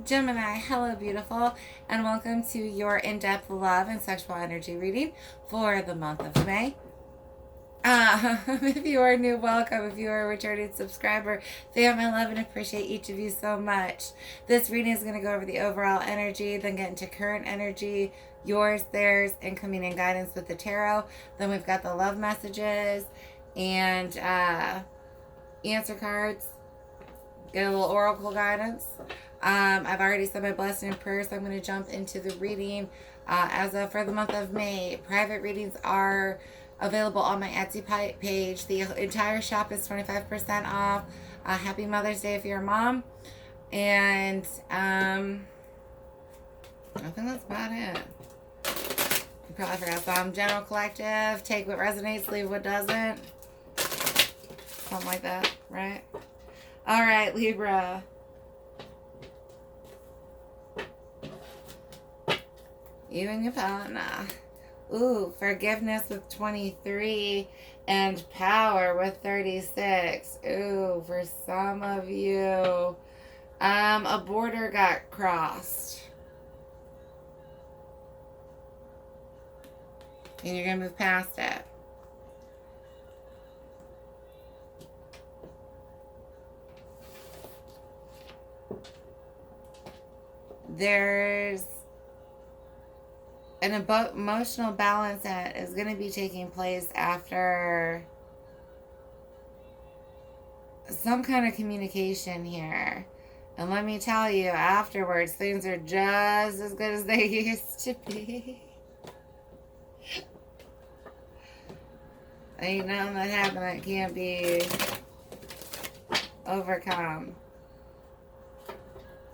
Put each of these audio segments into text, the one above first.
Gemini, hello beautiful, and welcome to your in-depth love and sexual energy reading for the month of May. If you are new, welcome. If you are a returning subscriber, fam, I love and appreciate each of you so much. This reading is going to go over the overall energy, then get into current energy, yours, theirs, incoming and guidance with the tarot. Then we've got the love messages and answer cards. Get a little oracle guidance. I've already said my blessing and prayer, so I'm going to jump into the reading. For the month of May, private readings are available on my Etsy page. The entire shop is 25% off. Happy Mother's Day if you're a mom. And I think that's about it. I probably forgot some. General Collective, take what resonates, leave what doesn't. Something like that, right? All right, Libra. You and your partner. Ooh, forgiveness with 23 and power with 36. Ooh, for some of you, a border got crossed. And you're going to move past it. There's an emotional balance that is going to be taking place after some kind of communication here. And let me tell you, afterwards, things are just as good as they used to be. Ain't nothing that happened that can't be overcome.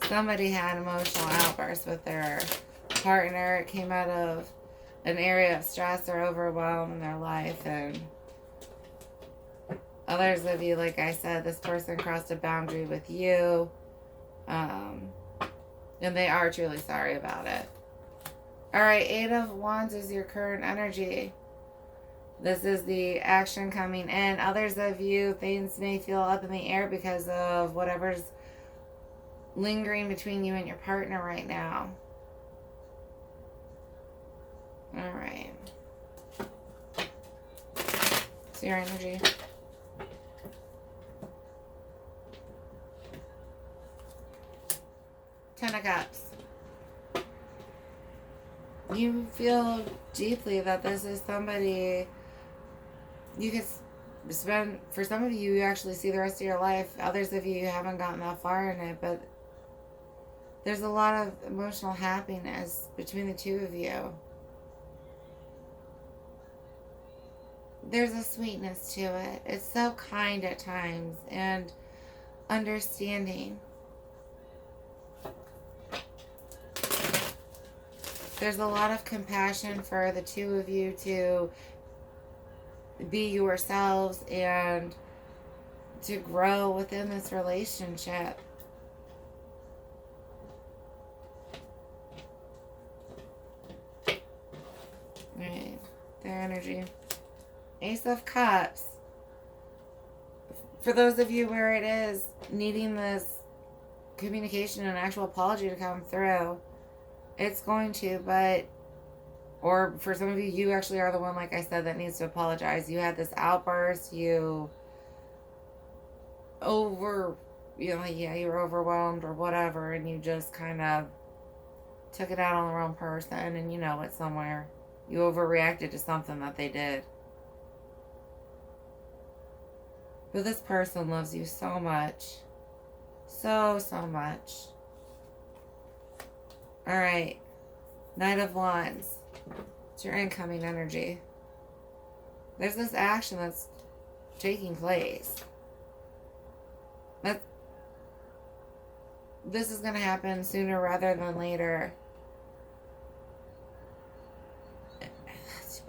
Somebody had an emotional outburst with their partner. It came out of an area of stress or overwhelm in their life, and others of you, like I said, this person crossed a boundary with you, and they are truly sorry about it. All right, 8 of Wands is your current energy. This is the action coming in. Others of you, things may feel up in the air because of whatever's lingering between you and your partner right now. All right. So your energy. Ten of Cups. You feel deeply that this is somebody you could spend, for some of you, you actually see the rest of your life. Others of you haven't gotten that far in it, but there's a lot of emotional happiness between the two of you. There's a sweetness to it. It's so kind at times and understanding. There's a lot of compassion for the two of you to be yourselves and to grow within this relationship. Right, their energy. Ace of Cups. For those of you where it is needing this communication and actual apology to come through, it's going to, but, or for some of you, you actually are the one, like I said, that needs to apologize. You had this outburst, you were overwhelmed or whatever, and you just kind of took it out on the wrong person, and you know it somewhere. You overreacted to something that they did. But this person loves you so much. So much. Alright. Knight of Wands. It's your incoming energy. There's this action that's taking place. This is going to happen sooner rather than later.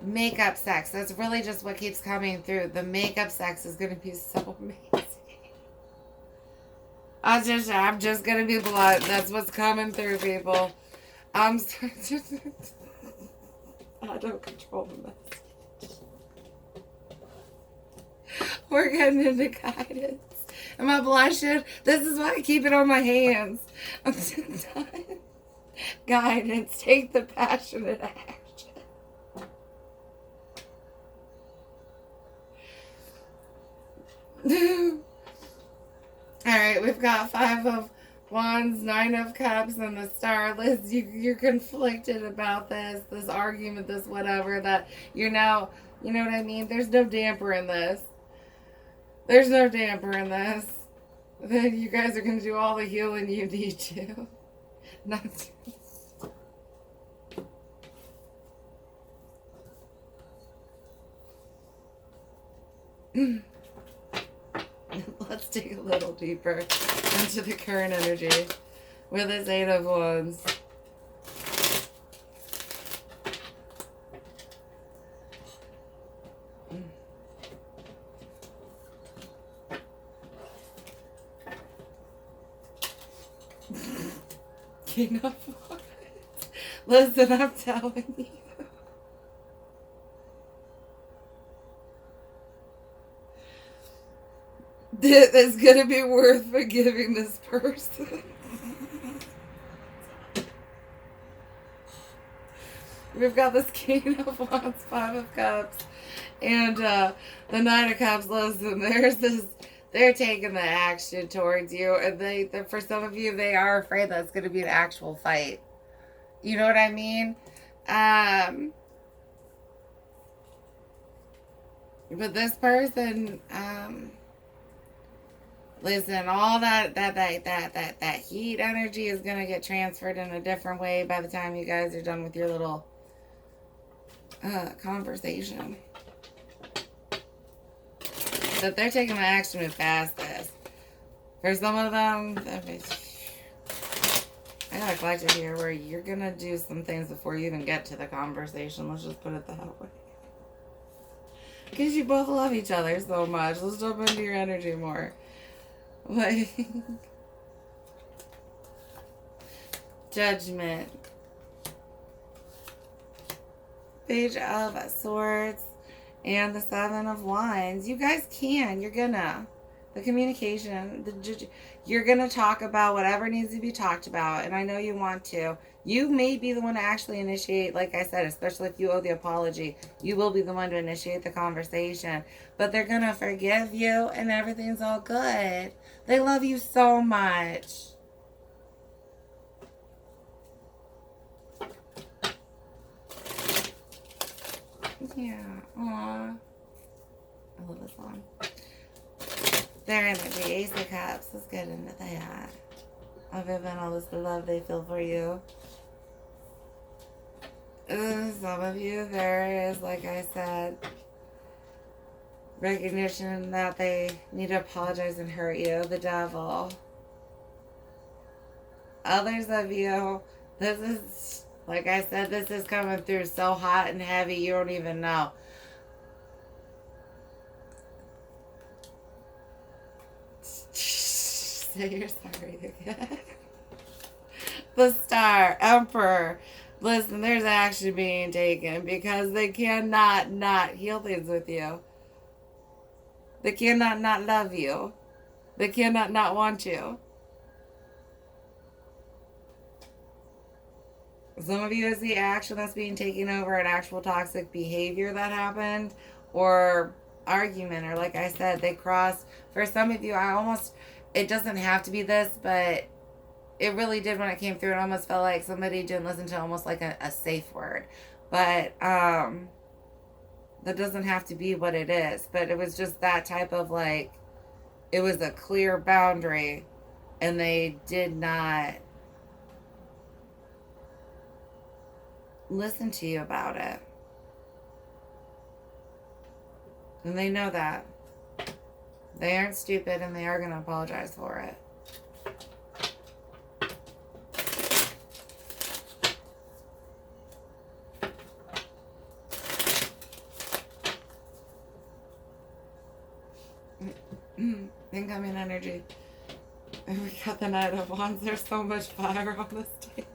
Makeup sex. That's really just what keeps coming through. The makeup sex is going to be so amazing. I'm just going to be blunt. That's what's coming through, people. I don't control the message. We're getting into guidance. Am I blushing? This is why I keep it on my hands. I'm so done. Guidance. Take the passionate action. Alright, we've got 5 of Wands, 9 of Cups, and the Star. Liz, you're conflicted about this argument, this whatever, that you're now, you know what I mean? There's no damper in this. There's no damper in this. Then you guys are going to do all the healing you need to. Not Let's dig a little deeper into the current energy with this 8 of Wands. King of Wands. Listen, I'm telling you. It's going to be worth forgiving this person. We've got this King of Wands, 5 of Cups, and the 9 of Cups. Listen, there's this, they're taking the action towards you, and they for some of you, they are afraid that it's going to be an actual fight. You know what I mean? But this person, listen, all that heat energy is going to get transferred in a different way by the time you guys are done with your little conversation. But they're taking the action to pass this. For some of them, I got a collective here where you're going to do some things before you even get to the conversation. Let's just put it that way. Because you both love each other so much. Let's jump into your energy more. Like, Judgment. Page of Swords. And the 7 of Wands. You guys can. You're gonna. The communication. You're gonna talk about whatever needs to be talked about. And I know you want to. You may be the one to actually initiate, like I said, especially if you owe the apology. You will be the one to initiate the conversation. But they're going to forgive you and everything's all good. They love you so much. Yeah. Aww. I love this song. Their energy. Ace of Cups. Let's get into that. Other than all this love they feel for you. Some of you, there is, like I said, recognition that they need to apologize and hurt you. The Devil. Others of you, this is, like I said, this is coming through so hot and heavy you don't even know. Say you're sorry again. The Star, Emperor. Listen, there's action being taken because they cannot not heal things with you. They cannot not love you. They cannot not want you. Some of you is the action that's being taken over an actual toxic behavior that happened or argument, or like I said, they cross. For some of you, it doesn't have to be this, but it really did when it came through. It almost felt like somebody didn't listen to almost like a safe word. But that doesn't have to be what it is. But it was just that type of like, it was a clear boundary and they did not listen to you about it. And they know that. They aren't stupid and they are going to apologize for it. Incoming energy. And we got the Knight of Wands. There's so much fire on this table.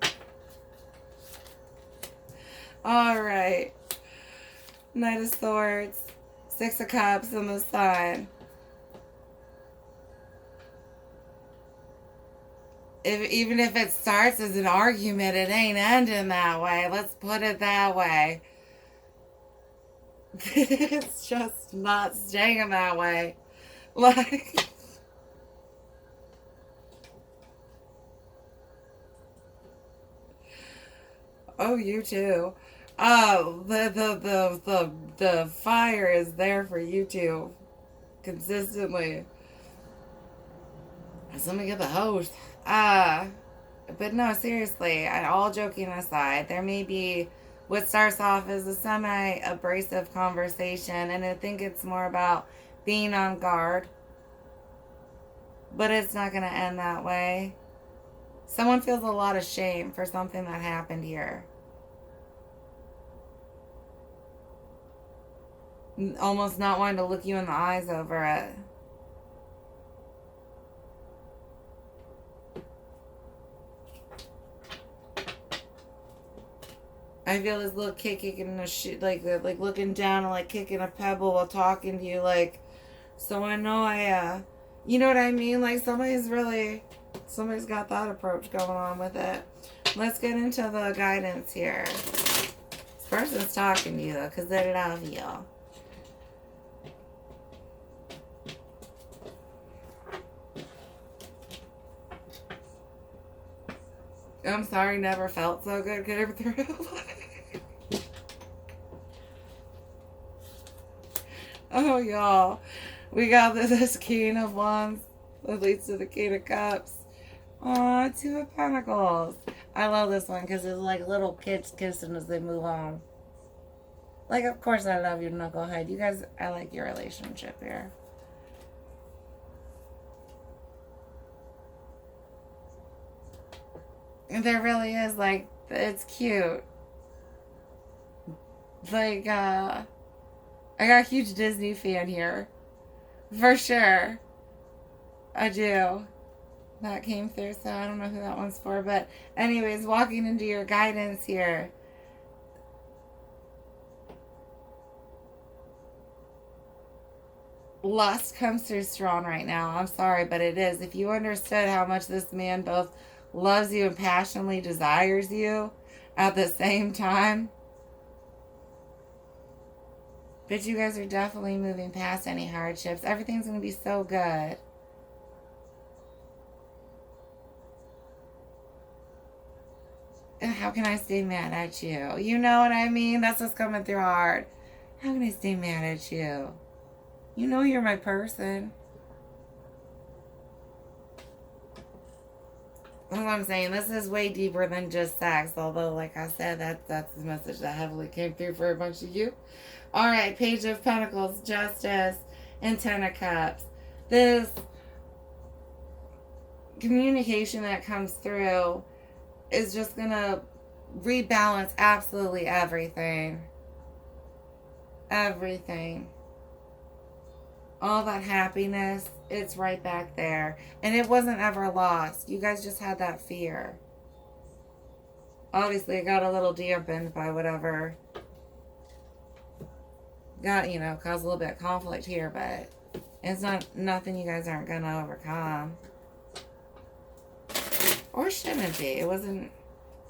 Alright. Knight of Swords. 6 of Cups and the Sun. Even if it starts as an argument, it ain't ending that way. Let's put it that way. It's just not staying that way. Like, oh, you too. Oh, the fire is there for you too, consistently. So let me get the hose. But no, seriously, all joking aside, there may be what starts off as a semi-abrasive conversation, and I think it's more about being on guard, but it's not going to end that way. Someone feels a lot of shame for something that happened here. Almost not wanting to look you in the eyes over it. I feel this little kicking in the shit, like looking down and like kicking a pebble while talking to you, like, so I know you know what I mean? Like somebody's got that approach going on with it. Let's get into the guidance here. This person's talking to you though, because they love you. I'm sorry, never felt so good getting through. Oh, y'all. We got this King of Wands that leads to the King of Cups. Aw, Two of Pentacles. I love this one because it's like little kids kissing as they move on. Like, of course I love you, knucklehead. You guys, I like your relationship here. There really is, like, it's cute. Like, I got a huge Disney fan here. For sure. I do. That came through, so I don't know who that one's for. But anyways, walking into your guidance here. Lust comes through strong right now. I'm sorry, but it is. If you understood how much this man both loves you and passionately desires you at the same time, but you guys are definitely moving past any hardships. Everything's going to be so good. And how can I stay mad at you? You know what I mean? That's what's coming through hard. How can I stay mad at you? You know you're my person. That's what I'm saying. This is way deeper than just sex. Although, like I said, that's the message that heavily came through for a bunch of you. All right, Page of Pentacles, Justice, and Ten of Cups. This communication that comes through is just going to rebalance absolutely everything. Everything. All that happiness, it's right back there. And it wasn't ever lost. You guys just had that fear. Obviously, it got a little dampened by whatever got, caused a little bit of conflict here, but it's nothing you guys aren't going to overcome. Or shouldn't be. It wasn't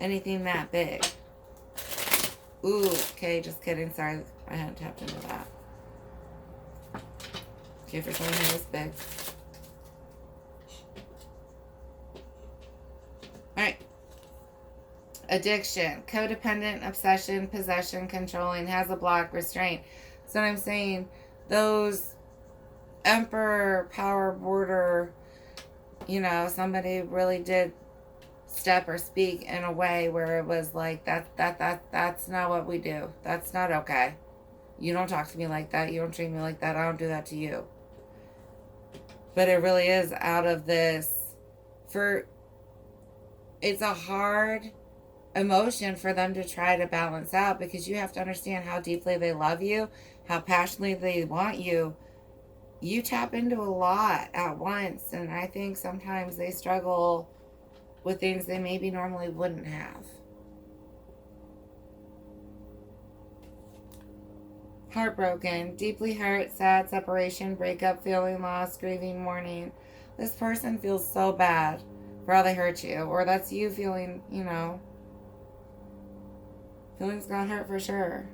anything that big. Ooh, okay, just kidding. Sorry, I hadn't tapped into that. Okay, for something this big. Alright. Addiction, codependent, obsession, possession, controlling, has a block, restraint. So I'm saying those emperor power border, somebody really did step or speak in a way where it was like that's not what we do. That's not okay. You don't talk to me like that. You don't treat me like that. I don't do that to you. But it really is out of this it's a hard emotion for them to try to balance out, because you have to understand how deeply they love you, how passionately they want you. You tap into a lot at once, and I think sometimes they struggle with things they maybe normally wouldn't have. Heartbroken, deeply hurt, sad, separation, breakup, feeling lost, grieving, mourning. This person feels so bad for how they hurt you. Or that's you feeling, you know, feelings got hurt for sure.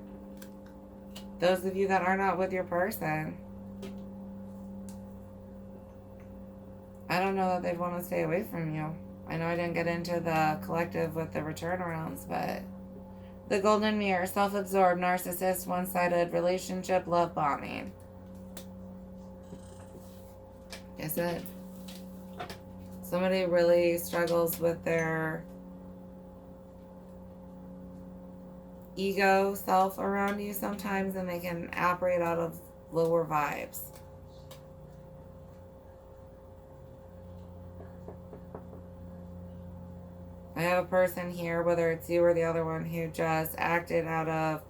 Those of you that are not with your person, I don't know that they'd want to stay away from you. I know I didn't get into the collective with the return arounds, but the golden mirror, self-absorbed, narcissist, one-sided relationship, love bombing. Is it? Somebody really struggles with their ego self around you sometimes, and they can operate out of lower vibes. I have a person here, whether it's you or the other one, who just acted out of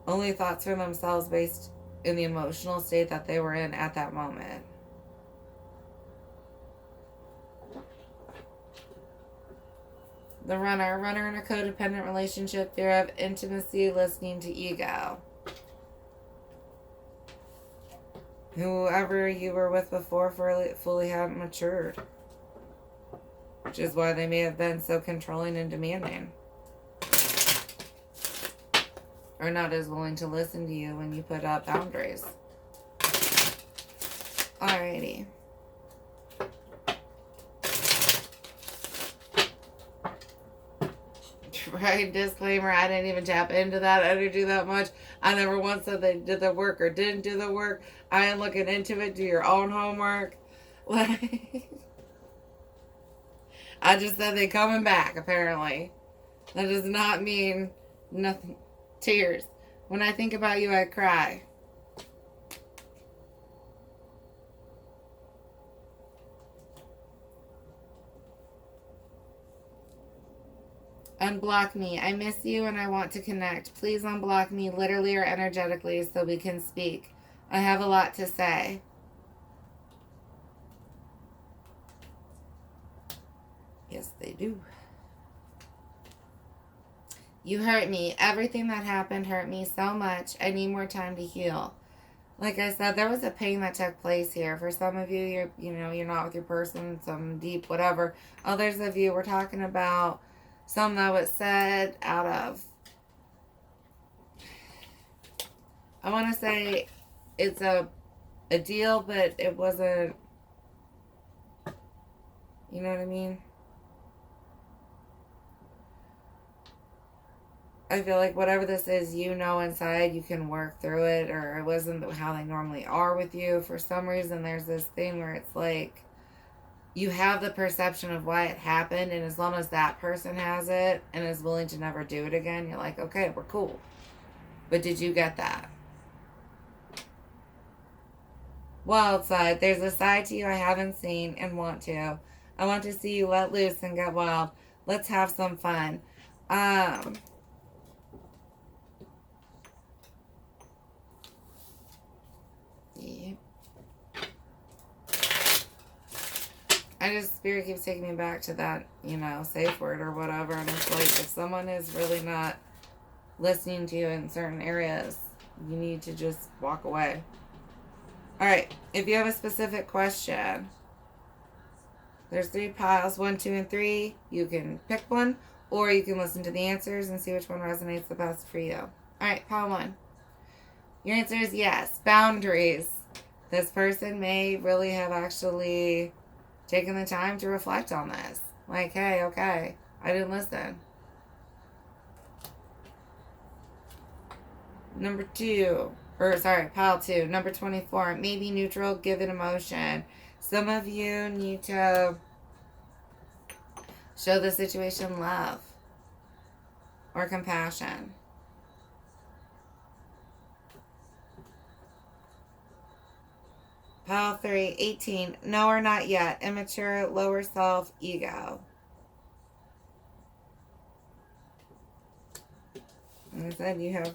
only thoughts for themselves based in the emotional state that they were in at that moment. The runner in a codependent relationship, fear of intimacy, listening to ego. Whoever you were with before fully hadn't matured, which is why they may have been so controlling and demanding, or not as willing to listen to you when you put up boundaries. Alrighty. Right, disclaimer, I didn't even tap into that energy that much. I never once said they did the work or didn't do the work. I am looking into it. Do your own homework. Like, I just said they coming back, apparently. That does not mean nothing. Tears. When I think about you, I cry. Unblock me. I miss you and I want to connect. Please unblock me literally or energetically so we can speak. I have a lot to say. Yes, they do. You hurt me. Everything that happened hurt me so much. I need more time to heal. Like I said, there was a pain that took place here. For some of you, you're not with your person, some deep whatever. Others of you, we're talking about some that was said out of, I want to say it's a deal, but it wasn't, you know what I mean? I feel like whatever this is, inside you can work through it, or it wasn't how they normally are with you. For some reason, there's this thing where it's like, you have the perception of why it happened, and as long as that person has it and is willing to never do it again, you're like, okay, we're cool. But did you get that? Wild side. There's a side to you I haven't seen and want to. I want to see you let loose and get wild. Let's have some fun. Yeah. Spirit keeps taking me back to that, safe word or whatever. And it's like, if someone is really not listening to you in certain areas, you need to just walk away. All right. If you have a specific question, there's 3 piles, 1, 2, and 3. You can pick one, or you can listen to the answers and see which one resonates the best for you. All right. Pile 1. Your answer is yes. Boundaries. This person may really have actually taking the time to reflect on this. Like, hey, okay, I didn't listen. Pile 2. Number 24, maybe neutral, give it emotion. Some of you need to show the situation love or compassion. Pile 3, 18, no or not yet, immature, lower self, ego. Like I said, you have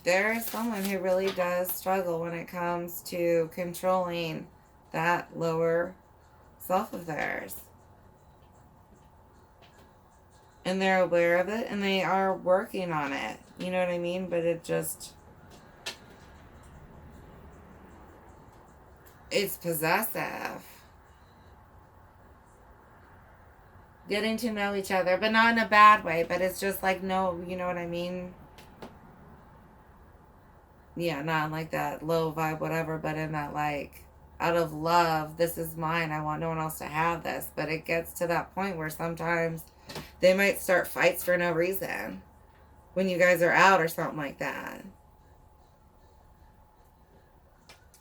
there is someone who really does struggle when it comes to controlling that lower self of theirs. And they're aware of it and they are working on it. You know what I mean? But it's possessive. Getting to know each other, but not in a bad way, but it's just like, no, you know what I mean? Yeah, not like that low vibe, whatever, but in that, like, out of love, this is mine, I want no one else to have this. But it gets to that point where sometimes they might start fights for no reason when you guys are out or something like that.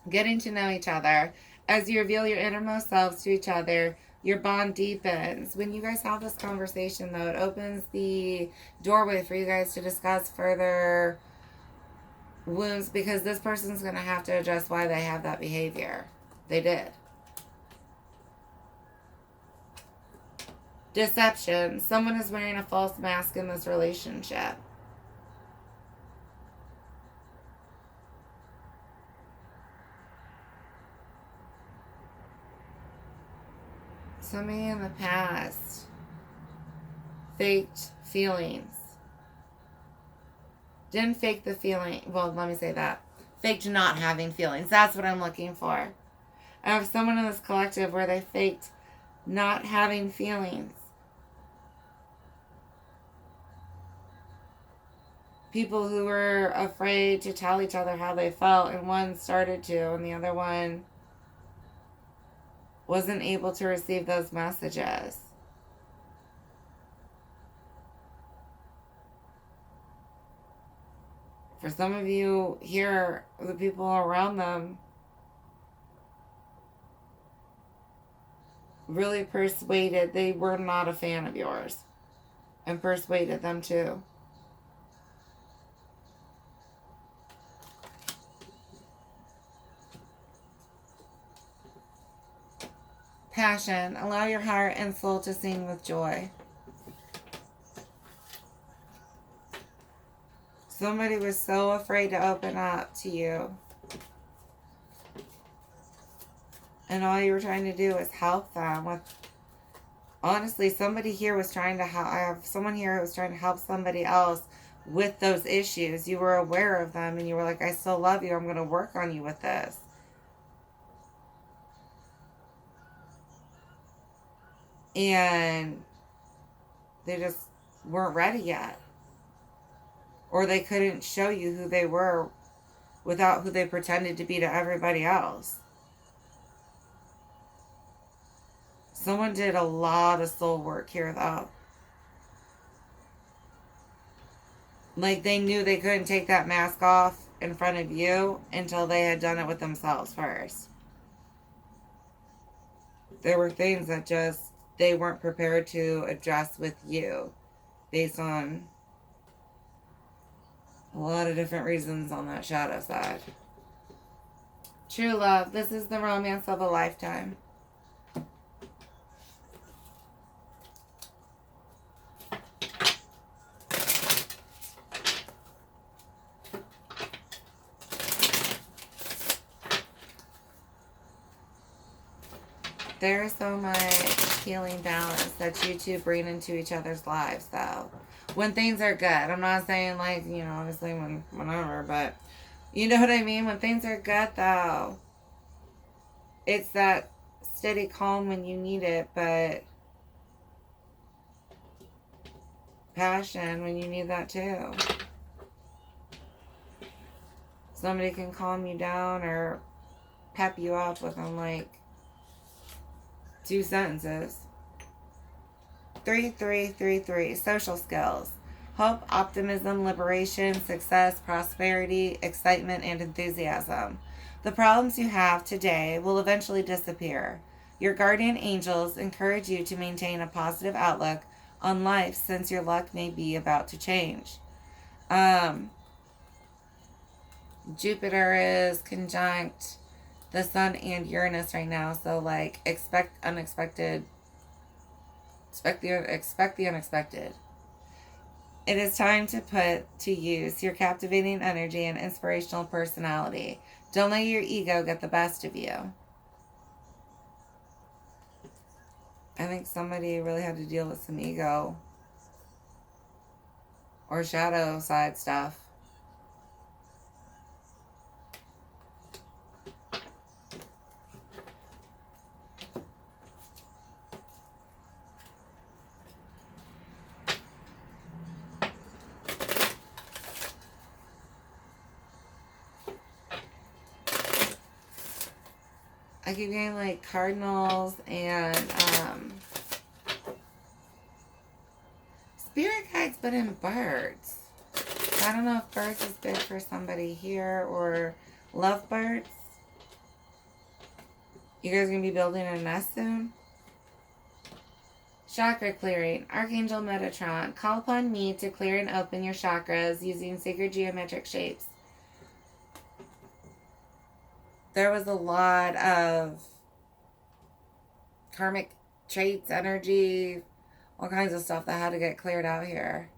Getting to know each other. As you reveal your innermost selves to each other, your bond deepens. When you guys have this conversation, though, it opens the doorway for you guys to discuss further wounds, because this person's going to have to address why they have that behavior. They did. Deception. Someone is wearing a false mask in this relationship. Somebody in the past faked feelings. Didn't fake the feeling. Well, let me say that. Faked not having feelings. That's what I'm looking for. I have someone in this collective where they faked not having feelings. People who were afraid to tell each other how they felt, and one started to, and the other one wasn't able to receive those messages. For some of you here, the people around them really persuaded, they were not a fan of yours, and persuaded them too. Passion. Allow your heart and soul to sing with joy. Somebody was so afraid to open up to you. And all you were trying to do is help them with... Honestly, somebody here was trying to help... I have someone here who was trying to help somebody else with those issues. You were aware of them and you were like, I still love you. I'm going to work on you with this. And they just weren't ready yet. Or they couldn't show you who they were without who they pretended to be to everybody else. Someone did a lot of soul work here, though. Like, they knew they couldn't take that mask off in front of you until they had done it with themselves first. There were things that just they weren't prepared to address with you based on a lot of different reasons on that shadow side. True love. This is the romance of a lifetime. There's so much healing balance that you two bring into each other's lives, though. When things are good. I'm not saying, like, you know, obviously whenever, but you know what I mean? When things are good, though. It's that steady calm when you need it, but passion when you need that, too. Somebody can calm you down or pep you up within, like, 2 sentences. 3333. Social skills. Hope, optimism, liberation, success, prosperity, excitement, and enthusiasm. The problems you have today will eventually disappear. Your guardian angels encourage you to maintain a positive outlook on life since your luck may be about to change. Jupiter is conjunct the Sun and Uranus right now, so like expect the unexpected. It is time to put to use your captivating energy and inspirational personality. Don't let your ego get the best of you. I think somebody really had to deal with some ego or shadow side stuff. I keep getting like cardinals and spirit guides, but in birds. So I don't know if birds is big for somebody here or lovebirds. You guys gonna be building a nest soon? Chakra clearing. Archangel Metatron. Call upon me to clear and open your chakras using sacred geometric shapes. There was a lot of karmic traits, energy, all kinds of stuff that had to get cleared out here.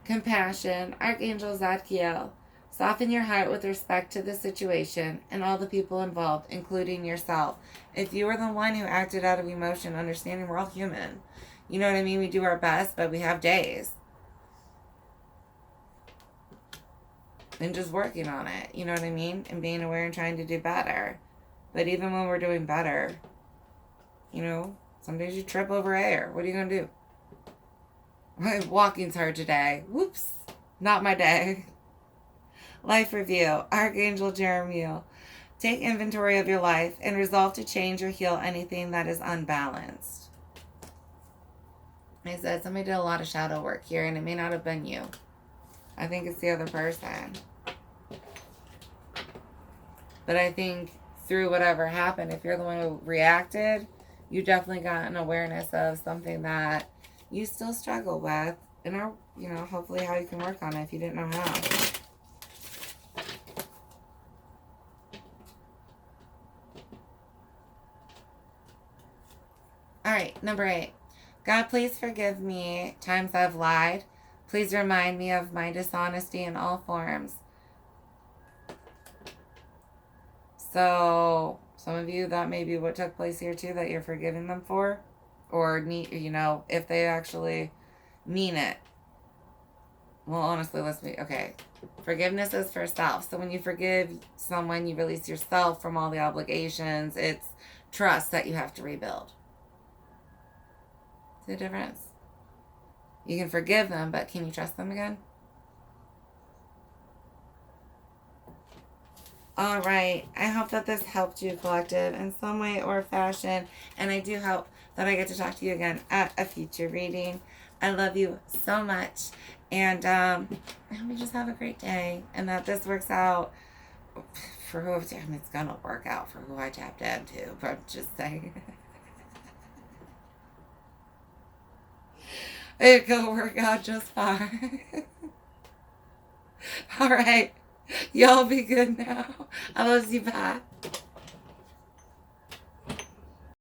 Compassion. Archangel Zadkiel. Soften your heart with respect to the situation and all the people involved, including yourself. If you were the one who acted out of emotion, understanding we're all human. You know what I mean? We do our best, but we have days. And just working on it, you know what I mean? And being aware and trying to do better. But even when we're doing better, you know, some days you trip over air. What are you going to do? My walking's hard today. Whoops. Not my day. Life review. Archangel Jeremiel. Take inventory of your life and resolve to change or heal anything that is unbalanced. I said somebody did a lot of shadow work here, and it may not have been you. I think it's the other person. But I think through whatever happened, if you're the one who reacted, you definitely got an awareness of something that you still struggle with. And are, you know, hopefully how you can work on it if you didn't know how. All right, number 8. God, please forgive me times I've lied. Please remind me of my dishonesty in all forms. So, some of you, that may be what took place here too, that you're forgiving them for. Or, you know, if they actually mean it. Well, honestly, let's be, okay. Forgiveness is for self. So when you forgive someone, you release yourself from all the obligations. It's trust that you have to rebuild. See the difference? You can forgive them, but can you trust them again? All right. I hope that this helped you, collective, in some way or fashion. And I do hope that I get to talk to you again at a future reading. I love you so much. And I hope you just have a great day. And that this works out for who, I mean, it's going to work out for who I tapped into. But I'm just saying. It could work out just fine. All right. Y'all be good now. I love you. Bye.